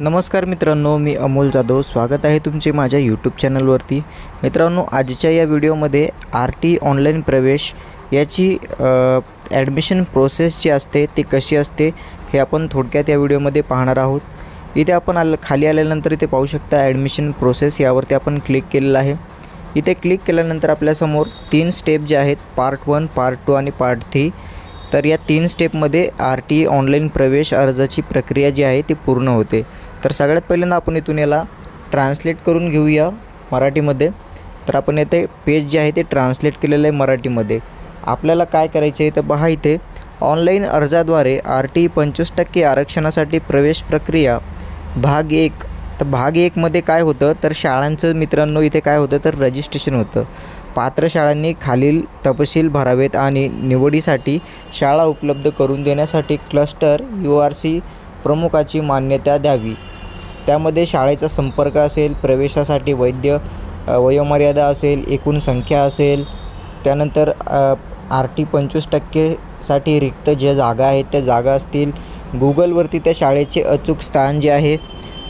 नमस्कार मित्रांनो, मी अमोल जाधव स्वागत आहे तुमचे माझ्या यूट्यूब चॅनलवरती। मित्रांनो, आजच्या या व्हिडिओमध्ये RT ऑनलाईन प्रवेश याची ॲडमिशन प्रोसेस जी असते ती कशी असते हे आपण थोडक्यात या व्हिडिओमध्ये पाहणार आहोत। इथे आपण खाली आल्यानंतर इथे पाहू शकता ॲडमिशन प्रोसेस यावरती आपण क्लिक केलेलं आहे। इथे क्लिक केल्यानंतर आपल्यासमोर 3 स्टेप जे आहेत, पार्ट 1, पार्ट 2 आणि पार्ट 3। तर या 3 स्टेपमध्ये RT ऑनलाईन प्रवेश अर्जाची प्रक्रिया जी आहे ती पूर्ण होते। तर सगळ्यात पहिल्यांदा आपण इथून याला ट्रान्सलेट करून घेऊया मराठीमध्ये। तर आपण येथे पेज जे आहे ते ट्रान्सलेट केलेलं आहे मराठीमध्ये। आपल्याला काय करायचे आहे तर पहा, इथे ऑनलाईन अर्जाद्वारे RT 25% आरक्षणासाठी प्रवेश प्रक्रिया भाग 1। तर भाग 1 मध्ये काय होतं तर शाळांचं मित्रांनो इथे काय होतं तर रजिस्ट्रेशन होतं। पात्र शाळांनी खालील तपशील भरावेत आणि निवडीसाठी शाळा उपलब्ध करून देण्यासाठी क्लस्टर URC प्रमुखाची मान्यता द्यावी। त्यामध्ये शाळेचा संपर्क असेल, प्रवेशासाठी वयोमर्यादा असेल, एकूण संख्या असेल, त्यानंतर RT 25% साठी रिक्त ज्या जागा आहेत त्या जागा असतील, गुगलवरती त्या शाळेचे अचूक स्थान जे आहे।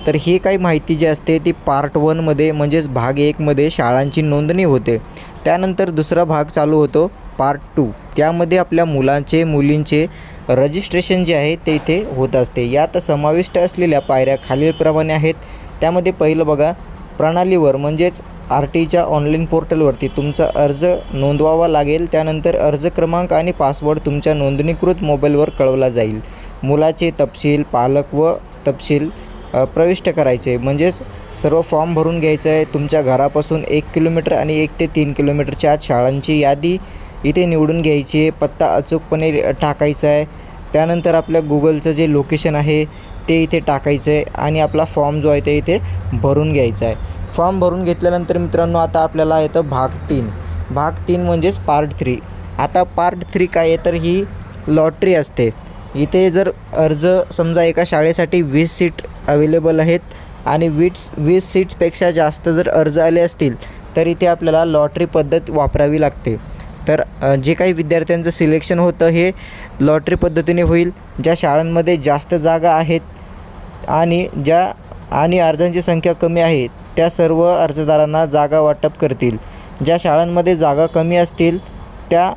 तर ही काही माहिती जी असते ती पार्ट 1 मध्ये म्हणजेच भाग 1 मध्ये शाळांची नोंदणी होते। त्यानंतर दुसरा भाग चालू होतो पार्ट 2। त्यामध्ये आपल्या मुलींचे रजिस्ट्रेशन जे आहे ते इथे होत असते। यात समाविष्ट असलेल्या पायऱ्या खालीलप्रमाणे आहेत। त्यामध्ये पहिलं बघा, प्रणालीवर म्हणजेच RTच्या ऑनलाईन पोर्टलवरती तुमचा अर्ज नोंदवावा लागेल। त्यानंतर अर्ज क्रमांक आणि पासवर्ड तुमच्या नोंदणीकृत मोबाईलवर कळवला जाईल। मुलाचे तपशील, पालक व तपशील प्रविष्ट करायचे, म्हणजेच सर्व फॉर्म भरून घ्यायचं आहे। तुमच्या घरापासून 1 किलोमीटर आणि 1 ते 3 किलोमीटरच्या आत शाळांची यादी इथे निवडून घ्यायची आहे। पत्ता अचूकपणे टाकायचा आहे। त्यानंतर आपल्या गुगलचं जे लोकेशन आहे ते इथे टाकायचं आहे आणि आपला फॉर्म जो आहे ते इथे भरून घ्यायचा आहे। फॉर्म भरून घेतल्यानंतर मित्रांनो आता आपल्याला येतं भाग 3। भाग 3 म्हणजेच पार्ट 3। आता पार्ट 3 काय आहे तर ही लॉटरी असते। इथे जर अर्ज समजा एका शाळेसाठी 20 सीट अवेलेबल आहेत आणि 20 सीट्सपेक्षा जास्त जर अर्ज आले असतील तर इथे आपल्याला लॉटरी पद्धत वापरावी लागते। तर जे काही विद्यार्थ्यांचं सिलेक्शन होतं हे लॉटरी पद्धतीने होईल। ज्या शाळांमध्ये जास्त जागा आहेत आणि अर्जांची संख्या कमी आहे त्या सर्व अर्जदारांना जागा वाटप करतील। ज्या शाळांमध्ये जागा कमी असतील त्या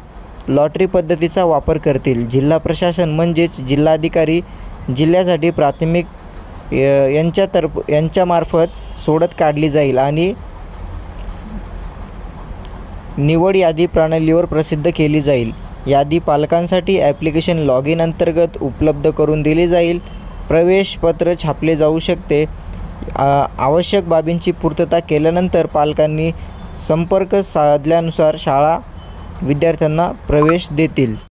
लॉटरी पद्धतीचा वापर करतील। जिल्हा प्रशासन म्हणजेच जिल्हाधिकारी जिल्ह्यासाठी प्राथमिक यांच्यामार्फत सोडत काढली जाईल आणि निवड यादी प्रणालीवर प्रसिद्ध केली जाईल। यादी पालकांसाठी ॲप्लिकेशन लॉगिन अंतर्गत उपलब्ध करून दिली जाईल। प्रवेशपत्र छापले जाऊ शकते। आवश्यक बाबींची पूर्तता केल्यानंतर पालकांनी संपर्क साधल्यानुसार शाळा विद्यार्थ्यांना प्रवेश देतील।